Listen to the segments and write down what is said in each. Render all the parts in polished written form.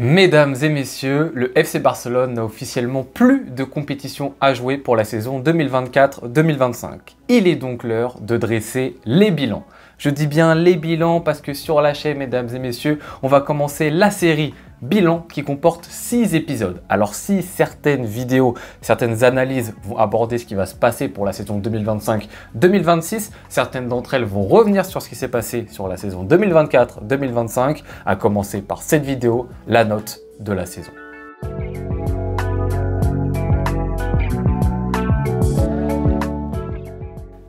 Mesdames et messieurs, le FC Barcelone n'a officiellement plus de compétition à jouer pour la saison 2024-2025. Il est donc l'heure de dresser les bilans. Je dis bien les bilans parce que sur la chaîne, mesdames et messieurs, on va commencer la série bilan qui comporte 6 épisodes. Alors si certaines vidéos, certaines analyses vont aborder ce qui va se passer pour la saison 2025-2026, certaines d'entre elles vont revenir sur ce qui s'est passé sur la saison 2024-2025, à commencer par cette vidéo, la note de la saison.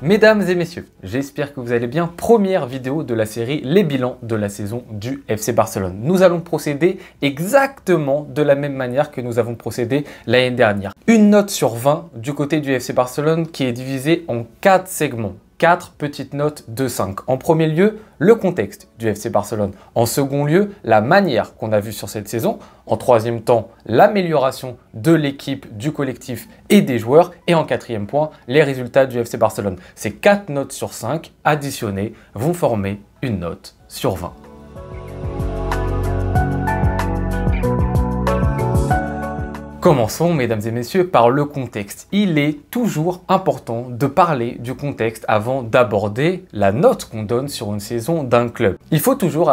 Mesdames et messieurs, j'espère que vous allez bien. Première vidéo de la série Les bilans de la saison du FC Barcelone. Nous allons procéder exactement de la même manière que nous avons procédé l'année dernière. Une note sur 20 du côté du FC Barcelone qui est divisée en 4 segments. 4 petites notes de 5. En premier lieu, le contexte du FC Barcelone. En second lieu, la manière qu'on a vue sur cette saison. En troisième temps, l'amélioration de l'équipe, du collectif et des joueurs. Et en quatrième point, les résultats du FC Barcelone. Ces 4 notes sur 5 additionnées vont former une note sur 20. Commençons, mesdames et messieurs, par le contexte. Il est toujours important de parler du contexte avant d'aborder la note qu'on donne sur une saison d'un club. Il faut toujours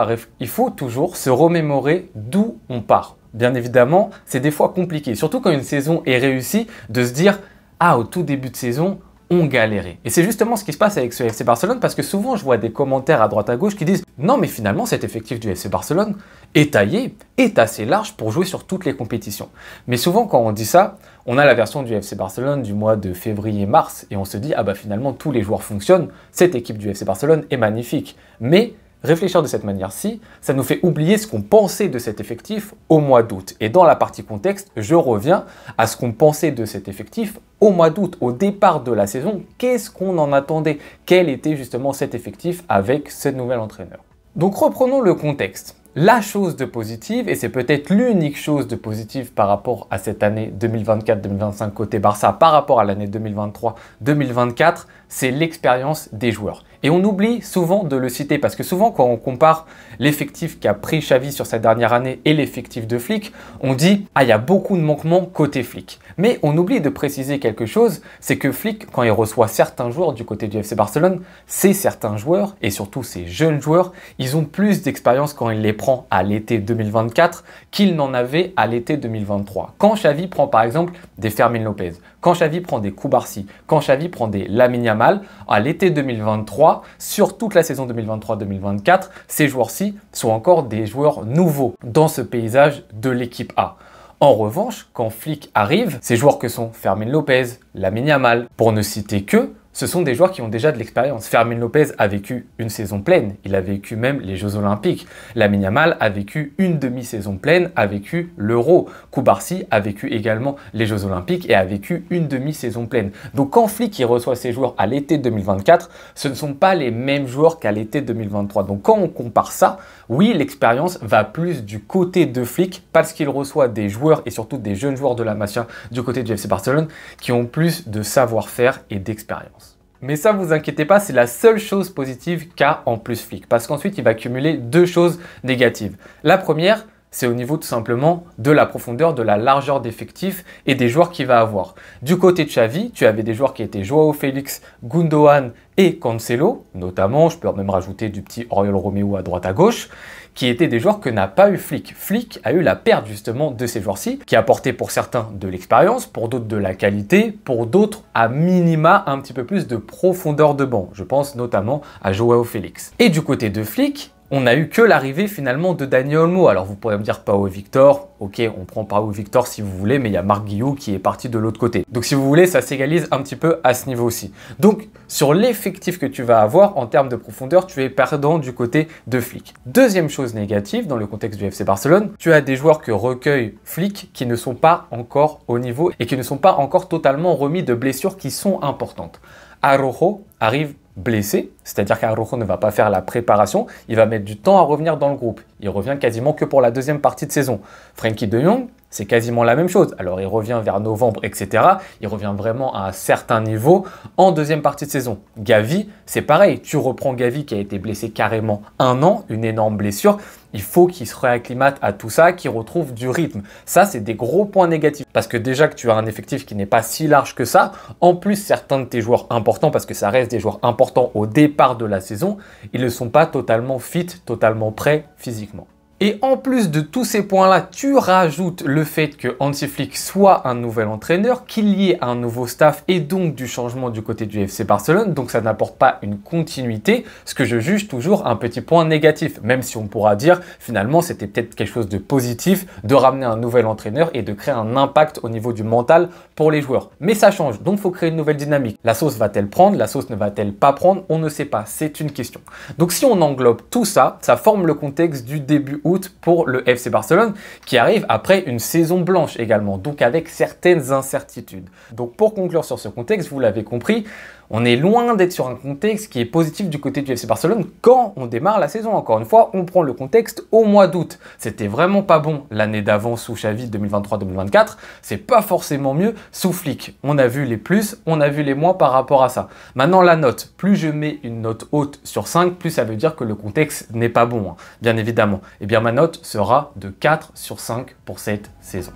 se remémorer d'où on part. Bien évidemment, c'est des fois compliqué, surtout quand une saison est réussie, de se dire « Ah, au tout début de saison, on galérait ». Et c'est justement ce qui se passe avec ce FC Barcelone parce que souvent, je vois des commentaires à droite à gauche qui disent « Non, mais finalement, cet effectif du FC Barcelone est taillé, est assez large pour jouer sur toutes les compétitions. » Mais souvent, quand on dit ça, on a la version du FC Barcelone du mois de février-mars et on se dit « Ah bah finalement, tous les joueurs fonctionnent, cette équipe du FC Barcelone est magnifique. » Mais réfléchir de cette manière-ci, ça nous fait oublier ce qu'on pensait de cet effectif au mois d'août. Et dans la partie contexte, je reviens à ce qu'on pensait de cet effectif au mois d'août, au départ de la saison. Qu'est-ce qu'on en attendait? Quel était justement cet effectif avec ce nouvel entraîneur? Donc reprenons le contexte. La chose de positive, et c'est peut-être l'unique chose de positive par rapport à cette année 2024-2025 côté Barça, par rapport à l'année 2023-2024, c'est l'expérience des joueurs. Et on oublie souvent de le citer parce que souvent quand on compare l'effectif qu'a pris Xavi sur cette dernière année et l'effectif de Flick, on dit « Ah, il y a beaucoup de manquements côté Flick ». Mais on oublie de préciser quelque chose, c'est que Flick, quand il reçoit certains joueurs du côté du FC Barcelone, certains joueurs, et surtout ces jeunes joueurs, ils ont plus d'expérience quand il les prend à l'été 2024 qu'il n'en avait à l'été 2023. Quand Xavi prend par exemple des Fermín López, quand Xavi prend des Cubarsí, quand Xavi prend des Lamine Yamal, à l'été 2023, sur toute la saison 2023-2024, ces joueurs-ci sont encore des joueurs nouveaux dans ce paysage de l'équipe A. En revanche, quand Flick arrive, ces joueurs que sont Fermín López, Lamine Yamal, pour ne citer que, ce sont des joueurs qui ont déjà de l'expérience. Fermín López a vécu une saison pleine, il a vécu même les Jeux Olympiques. Lamine Yamal a vécu une demi-saison pleine, a vécu l'Euro. Cubarsí a vécu également les Jeux Olympiques et a vécu une demi-saison pleine. Donc quand Flick reçoit ces joueurs à l'été 2024, ce ne sont pas les mêmes joueurs qu'à l'été 2023. Donc quand on compare ça, oui, l'expérience va plus du côté de Flick parce qu'il reçoit des joueurs et surtout des jeunes joueurs de la Masia du côté du FC Barcelone qui ont plus de savoir-faire et d'expérience. Mais ça, vous inquiétez pas, c'est la seule chose positive qu'a en plus Flick. Parce qu'ensuite, il va cumuler deux choses négatives. La première, c'est au niveau tout simplement de la profondeur, de la largeur d'effectifs et des joueurs qu'il va avoir. Du côté de Xavi, tu avais des joueurs qui étaient Joao Félix, Gundogan et Cancelo, notamment, je peux même rajouter du petit Oriol Romeu à droite à gauche, qui étaient des joueurs que n'a pas eu Flick. Flick a eu la perte justement de ces joueurs-ci, qui apportaient pour certains de l'expérience, pour d'autres de la qualité, pour d'autres à minima un petit peu plus de profondeur de banc. Je pense notamment à Joao Félix. Et du côté de Flick, on n'a eu que l'arrivée finalement de Dani Olmo. Alors vous pourrez me dire Pau Victor, ok, on prend Pau Victor si vous voulez, mais il y a Marc Guiu qui est parti de l'autre côté. Donc si vous voulez, ça s'égalise un petit peu à ce niveau aussi. Donc sur l'effectif que tu vas avoir en termes de profondeur, tu es perdant du côté de Flick. Deuxième chose négative dans le contexte du FC Barcelone, tu as des joueurs que recueille Flick qui ne sont pas encore au niveau et qui ne sont pas encore totalement remis de blessures qui sont importantes. Araujo arrive blessé, c'est-à-dire qu'Araujo ne va pas faire la préparation, il va mettre du temps à revenir dans le groupe. Il revient quasiment que pour la deuxième partie de saison. Frenkie de Jong, c'est quasiment la même chose. Alors il revient vers novembre, etc. Il revient vraiment à un certain niveau en deuxième partie de saison. Gavi, c'est pareil. Tu reprends Gavi qui a été blessé carrément 1 an, une énorme blessure. Il faut qu'il se réacclimate à tout ça, qu'il retrouve du rythme. Ça, c'est des gros points négatifs. Parce que déjà que tu as un effectif qui n'est pas si large que ça, en plus, certains de tes joueurs importants, parce que ça reste des joueurs importants au départ de la saison, ils ne sont pas totalement fit, totalement prêts physiquement. Et en plus de tous ces points-là, tu rajoutes le fait que Hansi Flick soit un nouvel entraîneur, qu'il y ait un nouveau staff et donc du changement du côté du FC Barcelone. Donc ça n'apporte pas une continuité, ce que je juge toujours un petit point négatif. Même si on pourra dire finalement c'était peut-être quelque chose de positif de ramener un nouvel entraîneur et de créer un impact au niveau du mental pour les joueurs. Mais ça change, donc il faut créer une nouvelle dynamique. La sauce va-t-elle prendre? La sauce ne va-t-elle pas prendre? On ne sait pas, c'est une question. Donc si on englobe tout ça, ça forme le contexte du début août pour le FC Barcelone qui arrive après une saison blanche également, donc avec certaines incertitudes. Donc pour conclure sur ce contexte, vous l'avez compris, on est loin d'être sur un contexte qui est positif du côté du FC Barcelone quand on démarre la saison. Encore une fois, on prend le contexte au mois d'août. C'était vraiment pas bon l'année d'avant sous Xavi 2023-2024. C'est pas forcément mieux sous Flick. On a vu les plus, on a vu les moins par rapport à ça. Maintenant, la note. Plus je mets une note haute sur 5, plus ça veut dire que le contexte n'est pas bon, hein, bien évidemment. Et bien ma note sera de 4 sur 5 pour cette saison.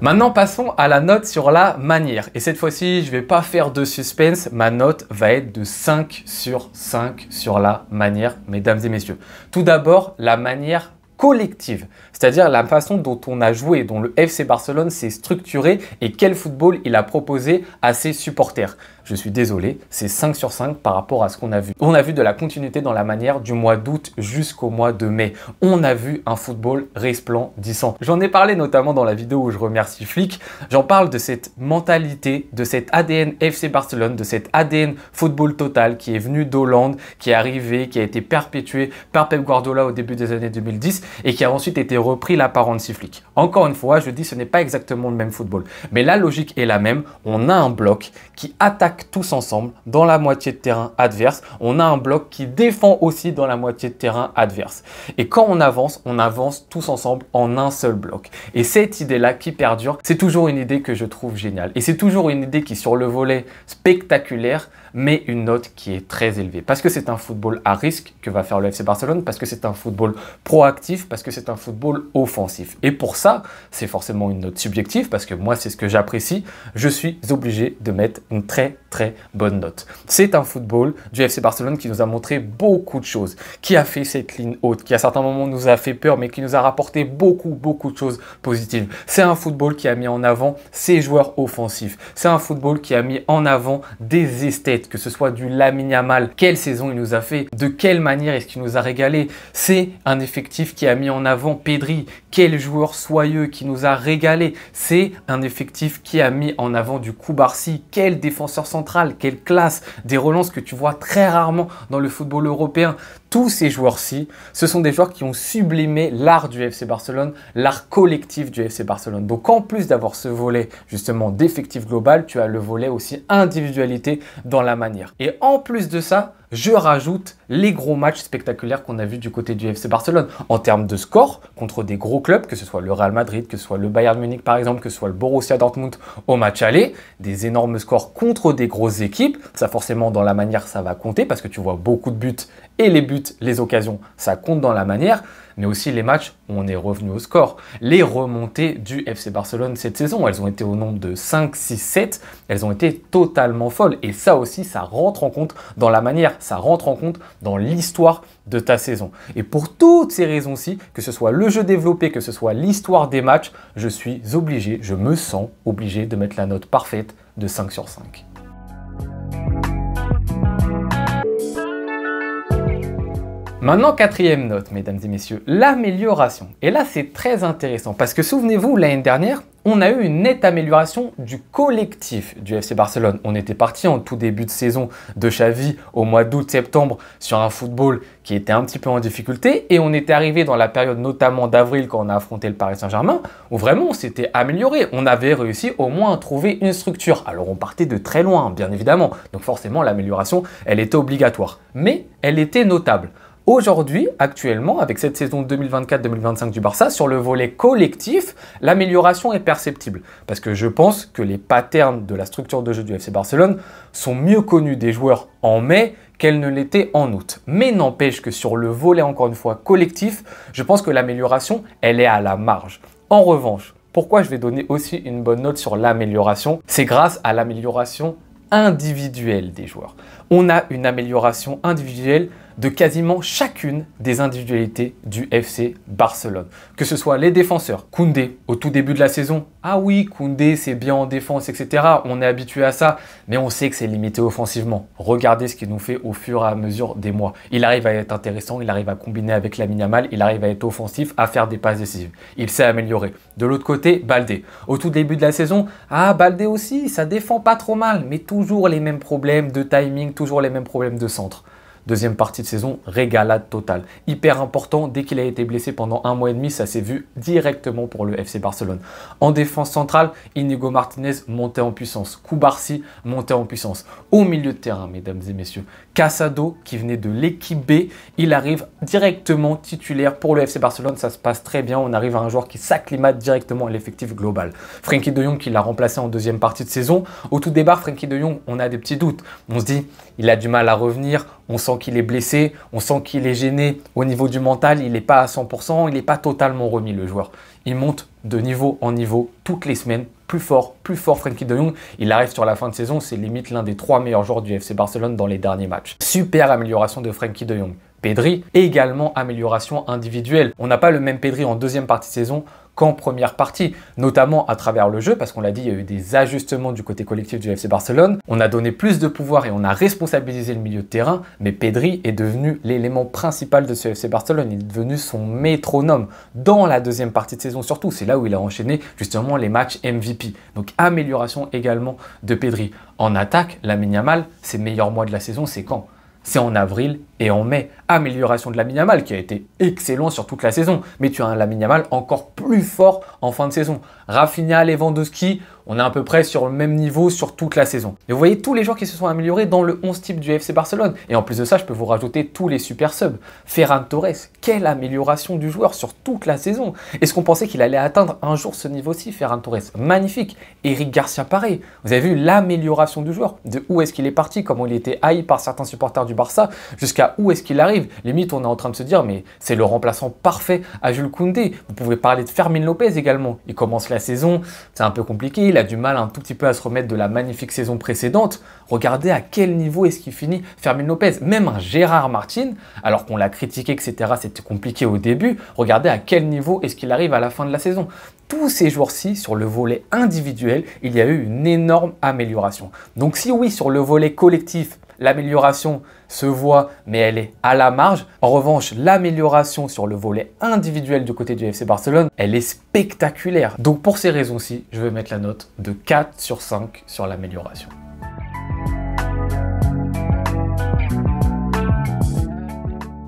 Maintenant, passons à la note sur la manière. Et cette fois-ci, je ne vais pas faire de suspense. Ma note va être de 5 sur 5 sur la manière, mesdames et messieurs. Tout d'abord, la manière collective, c'est-à-dire la façon dont on a joué, dont le FC Barcelone s'est structuré et quel football il a proposé à ses supporters. Je suis désolé, c'est 5 sur 5 par rapport à ce qu'on a vu. On a vu de la continuité dans la manière du mois d'août jusqu'au mois de mai. On a vu un football resplendissant. J'en ai parlé notamment dans la vidéo où je remercie Flick. J'en parle de cette mentalité, de cet ADN FC Barcelone, de cet ADN football total qui est venu d'Hollande, qui est arrivé, qui a été perpétué par Pep Guardiola au début des années 2010 et qui a ensuite été repris là par Hansi Flick. Encore une fois, je dis ce n'est pas exactement le même football. Mais la logique est la même. On a un bloc qui attaque tous ensemble dans la moitié de terrain adverse. On a un bloc qui défend aussi dans la moitié de terrain adverse. Et quand on avance tous ensemble en un seul bloc. Et cette idée-là qui perdure, c'est toujours une idée que je trouve géniale. Et c'est toujours une idée qui, sur le volet spectaculaire, met une note qui est très élevée. Parce que c'est un football à risque que va faire le FC Barcelone, parce que c'est un football proactif, parce que c'est un football offensif. Et pour ça, c'est forcément une note subjective, parce que moi, c'est ce que j'apprécie. Je suis obligé de mettre une très bonne note. C'est un football du FC Barcelone qui nous a montré beaucoup de choses, qui a fait cette ligne haute, qui à certains moments nous a fait peur, mais qui nous a rapporté beaucoup de choses positives. C'est un football qui a mis en avant ses joueurs offensifs. C'est un football qui a mis en avant des esthètes, que ce soit du Lamine Yamal, quelle saison il nous a fait, de quelle manière est-ce qu'il nous a régalé. C'est un effectif qui a mis en avant Pedri, quel joueur soyeux qui nous a régalé. C'est un effectif qui a mis en avant du Koubarsi, quel défenseur central, quelle classe, des relances que tu vois très rarement dans le football européen. Tous ces joueurs-ci, ce sont des joueurs qui ont sublimé l'art du FC Barcelone, l'art collectif du FC Barcelone. Donc en plus d'avoir ce volet justement d'effectif global, tu as le volet aussi individualité dans la manière. Et en plus de ça, je rajoute les gros matchs spectaculaires qu'on a vus du côté du FC Barcelone en termes de score contre des gros clubs, que ce soit le Real Madrid, que ce soit le Bayern Munich par exemple, que ce soit le Borussia Dortmund au match aller, des énormes scores contre des grosses équipes. Ça forcément dans la manière ça va compter parce que tu vois beaucoup de buts et les buts, les occasions, ça compte dans la manière, mais aussi les matchs où on est revenu au score. Les remontées du FC Barcelone cette saison, elles ont été au nombre de 5, 6, 7, elles ont été totalement folles. Et ça aussi, ça rentre en compte dans la manière, ça rentre en compte dans l'histoire de ta saison. Et pour toutes ces raisons-ci, que ce soit le jeu développé, que ce soit l'histoire des matchs, je suis obligé, je me sens obligé de mettre la note parfaite de 5 sur 5. Maintenant, quatrième note, mesdames et messieurs, l'amélioration. Et là, c'est très intéressant parce que souvenez-vous, l'année dernière, on a eu une nette amélioration du collectif du FC Barcelone. On était parti en tout début de saison de Xavi au mois d'août-septembre sur un football qui était un petit peu en difficulté et on était arrivé dans la période notamment d'avril quand on a affronté le Paris Saint-Germain où vraiment on s'était amélioré. On avait réussi au moins à trouver une structure. Alors on partait de très loin, bien évidemment. Donc forcément, l'amélioration, elle était obligatoire. Mais elle était notable. Aujourd'hui, actuellement, avec cette saison 2024-2025 du Barça, sur le volet collectif, l'amélioration est perceptible. Parce que je pense que les patterns de la structure de jeu du FC Barcelone sont mieux connus des joueurs en mai qu'elles ne l'étaient en août. Mais n'empêche que sur le volet, encore une fois, collectif, je pense que l'amélioration, elle est à la marge. En revanche, pourquoi je vais donner aussi une bonne note sur l'amélioration? C'est grâce à l'amélioration individuelle des joueurs. On a une amélioration individuelle de quasiment chacune des individualités du FC Barcelone. Que ce soit les défenseurs, Koundé, au tout début de la saison, ah oui, Koundé c'est bien en défense, etc. On est habitué à ça, mais on sait que c'est limité offensivement. Regardez ce qu'il nous fait au fur et à mesure des mois. Il arrive à être intéressant, il arrive à combiner avec Lamine Yamal, il arrive à être offensif, à faire des passes décisives. Il s'est amélioré. De l'autre côté, Baldé. Au tout début de la saison, ah Baldé aussi, ça défend pas trop mal, mais toujours les mêmes problèmes de timing, toujours les mêmes problèmes de centre. Deuxième partie de saison, régalade totale. Hyper important, dès qu'il a été blessé pendant 1 mois et demi, ça s'est vu directement pour le FC Barcelone. En défense centrale, Inigo Martinez montait en puissance. Koubarsi montait en puissance. Au milieu de terrain, mesdames et messieurs, Casado, qui venait de l'équipe B, il arrive directement titulaire pour le FC Barcelone. Ça se passe très bien. On arrive à un joueur qui s'acclimate directement à l'effectif global. Frenkie de Jong qui l'a remplacé en deuxième partie de saison. Au tout départ, Frenkie de Jong, on a des petits doutes. On se dit, il a du mal à revenir. On sent qu'il est blessé, on sent qu'il est gêné au niveau du mental, il n'est pas à 100%, il n'est pas totalement remis le joueur. Il monte de niveau en niveau toutes les semaines, plus fort Frenkie de Jong. Il arrive sur la fin de saison, c'est limite l'un des 3 meilleurs joueurs du FC Barcelone dans les derniers matchs. Super amélioration de Frenkie de Jong. Pedri, également amélioration individuelle. On n'a pas le même Pedri en deuxième partie de saison qu'en première partie, notamment à travers le jeu, parce qu'on l'a dit, il y a eu des ajustements du côté collectif du FC Barcelone. On a donné plus de pouvoir et on a responsabilisé le milieu de terrain, mais Pedri est devenu l'élément principal de ce FC Barcelone. Il est devenu son métronome dans la deuxième partie de saison surtout. C'est là où il a enchaîné justement les matchs MVP. Donc amélioration également de Pedri. En attaque, Lamine Yamal, ses meilleurs mois de la saison, c'est quand? C'est en avril et en mai. Amélioration de Lamine Yamal qui a été excellent sur toute la saison. Mais tu as un Lamine Yamal encore plus fort en fin de saison. Rafinha, Lewandowski, on est à peu près sur le même niveau sur toute la saison. Et vous voyez tous les joueurs qui se sont améliorés dans le 11 type du FC Barcelone. Et en plus de ça, je peux vous rajouter tous les super subs. Ferran Torres, quelle amélioration du joueur sur toute la saison. Est-ce qu'on pensait qu'il allait atteindre un jour ce niveau-ci, Ferran Torres? Magnifique. Eric Garcia, pareil. Vous avez vu l'amélioration du joueur. De où est-ce qu'il est parti, comment il était haï par certains supporters du Barça, jusqu'à où est-ce qu'il arrive. Limite, on est en train de se dire, mais c'est le remplaçant parfait à Jules Koundé. Vous pouvez parler de Fermín López également. Il commence la saison, c'est un peu compliqué. Il a du mal un tout petit peu à se remettre de la magnifique saison précédente. Regardez à quel niveau est-ce qu'il finit Fermín López. Même un Gérard Martin, alors qu'on l'a critiqué, etc., c'était compliqué au début. Regardez à quel niveau est-ce qu'il arrive à la fin de la saison. Tous ces jours-ci, sur le volet individuel, il y a eu une énorme amélioration. Donc si oui, sur le volet collectif, l'amélioration se voit, mais elle est à la marge. En revanche, l'amélioration sur le volet individuel du côté du FC Barcelone, elle est spectaculaire. Donc pour ces raisons-ci, je vais mettre la note de 4 sur 5 sur l'amélioration.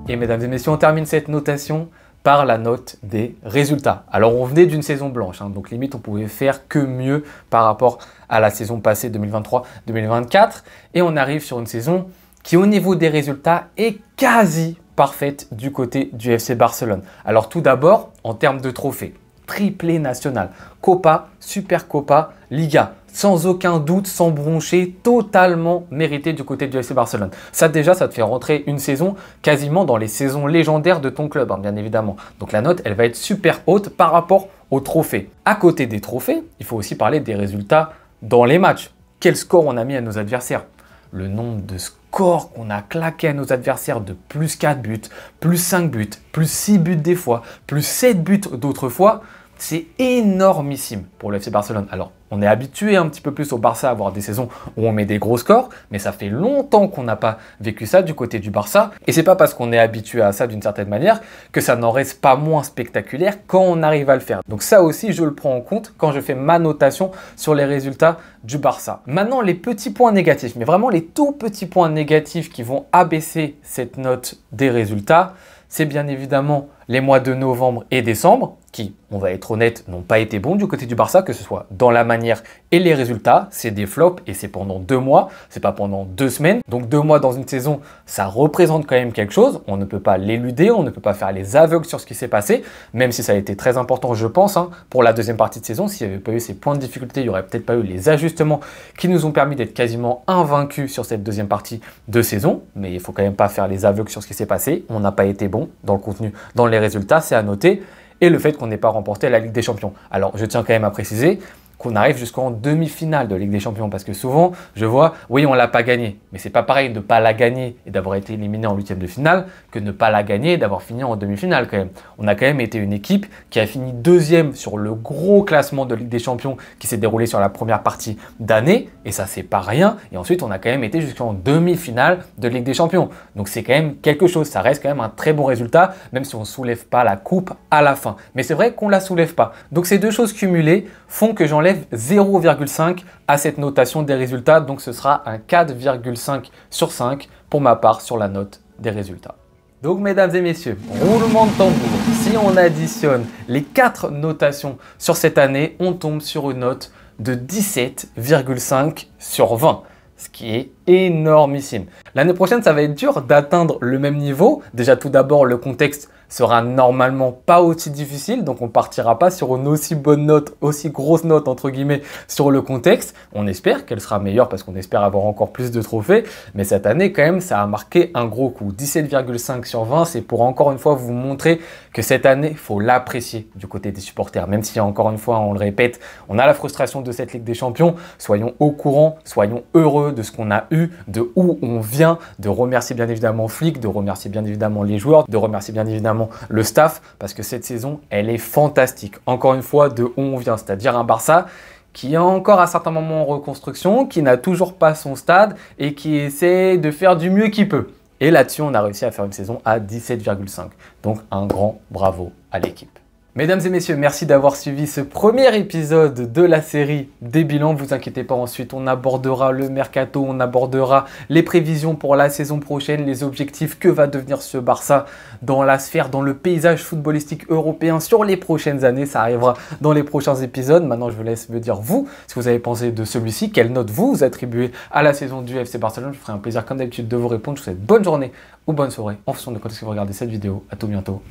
Et mesdames et messieurs, on termine cette notation par la note des résultats. Alors on venait d'une saison blanche, donc limite on pouvait faire que mieux par rapport à la saison passée 2023-2024 et on arrive sur une saison qui au niveau des résultats est quasi parfaite du côté du FC Barcelone. Alors tout d'abord en termes de trophées, triplé national, Copa, Supercopa, Liga. Sans aucun doute, sans broncher, totalement mérité du côté du FC Barcelone. Ça déjà, ça te fait rentrer une saison quasiment dans les saisons légendaires de ton club, bien évidemment. Donc la note, elle va être super haute par rapport aux trophées. À côté des trophées, il faut aussi parler des résultats dans les matchs. Quel score on a mis à nos adversaires? Le nombre de scores qu'on a claqué à nos adversaires de plus 4 buts, plus 5 buts, plus 6 buts des fois, plus 7 buts d'autres fois, c'est énormissime pour le FC Barcelone. Alors, on est habitué un petit peu plus au Barça à avoir des saisons où on met des gros scores, mais ça fait longtemps qu'on n'a pas vécu ça du côté du Barça. Et c'est pas parce qu'on est habitué à ça d'une certaine manière que ça n'en reste pas moins spectaculaire quand on arrive à le faire. Donc ça aussi, je le prends en compte quand je fais ma notation sur les résultats du Barça. Maintenant, les petits points négatifs, mais vraiment les tout petits points négatifs qui vont abaisser cette note des résultats, c'est bien évidemment les mois de novembre et décembre qui, on va être honnête, n'ont pas été bons du côté du Barça, que ce soit dans la manière manière. Et les résultats, c'est des flops et c'est pendant 2 mois, c'est pas pendant 2 semaines. Donc 2 mois dans une saison, ça représente quand même quelque chose. On ne peut pas l'éluder, on ne peut pas faire les aveugles sur ce qui s'est passé, même si ça a été très important, je pense, pour la deuxième partie de saison. S'il n'y avait pas eu ces points de difficulté, il n'y aurait peut-être pas eu les ajustements qui nous ont permis d'être quasiment invaincus sur cette deuxième partie de saison. Mais il faut quand même pas faire les aveugles sur ce qui s'est passé. On n'a pas été bon dans le contenu, dans les résultats, c'est à noter. Et le fait qu'on n'ait pas remporté la Ligue des Champions. Alors, je tiens quand même à préciser qu'on arrive jusqu'en demi-finale de Ligue des Champions. Parce que souvent, je vois, oui, on ne l'a pas gagné. Mais c'est pas pareil de ne pas la gagner et d'avoir été éliminé en huitième de finale que de ne pas la gagner et d'avoir fini en demi-finale quand même. On a quand même été une équipe qui a fini deuxième sur le gros classement de Ligue des Champions qui s'est déroulé sur la première partie d'année. Et ça, c'est pas rien. Et ensuite, on a quand même été jusqu'en demi-finale de Ligue des Champions. Donc, c'est quand même quelque chose. Ça reste quand même un très bon résultat, même si on ne soulève pas la coupe à la fin. Mais c'est vrai qu'on ne la soulève pas. Donc, ces deux choses cumulées font que j'enlève 0,5 à cette notation des résultats. Donc, ce sera un 4,5 sur 5 pour ma part sur la note des résultats. Donc, mesdames et messieurs, roulement de tambour. Si on additionne les 4 notations sur cette année, on tombe sur une note de 17,5 sur 20. Ce qui est énormissime. L'année prochaine, ça va être dur d'atteindre le même niveau. Déjà, tout d'abord, le contexte sera normalement pas aussi difficile, donc on partira pas sur une aussi bonne note, aussi grosse note entre guillemets sur le contexte. On espère qu'elle sera meilleure parce qu'on espère avoir encore plus de trophées, mais cette année quand même ça a marqué un gros coup. 17,5 sur 20, c'est pour encore une fois vous montrer que cette année, il faut l'apprécier du côté des supporters. Même si encore une fois, on le répète, on a la frustration de cette Ligue des Champions, soyons au courant, soyons heureux de ce qu'on a eu, de où on vient, de remercier bien évidemment Flick, de remercier bien évidemment les joueurs, de remercier bien évidemment le staff, parce que cette saison, elle est fantastique. Encore une fois, de où on vient, c'est-à-dire un Barça qui est encore à certains moments en reconstruction, qui n'a toujours pas son stade et qui essaie de faire du mieux qu'il peut. Et là-dessus, on a réussi à faire une saison à 17,5. Donc, un grand bravo à l'équipe. Mesdames et messieurs, merci d'avoir suivi ce premier épisode de la série des bilans. Ne vous inquiétez pas, ensuite on abordera le mercato, on abordera les prévisions pour la saison prochaine, les objectifs, que va devenir ce Barça dans la sphère, dans le paysage footballistique européen sur les prochaines années. Ça arrivera dans les prochains épisodes. Maintenant, je vous laisse me dire vous, ce que vous avez pensé de celui-ci, quelle note vous attribuez à la saison du FC Barcelone. Je ferai un plaisir comme d'habitude de vous répondre. Je vous souhaite bonne journée ou bonne soirée en fonction de quand est-ce que vous regardez cette vidéo. À tout bientôt.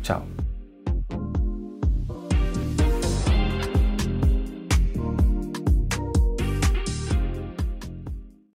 Ciao.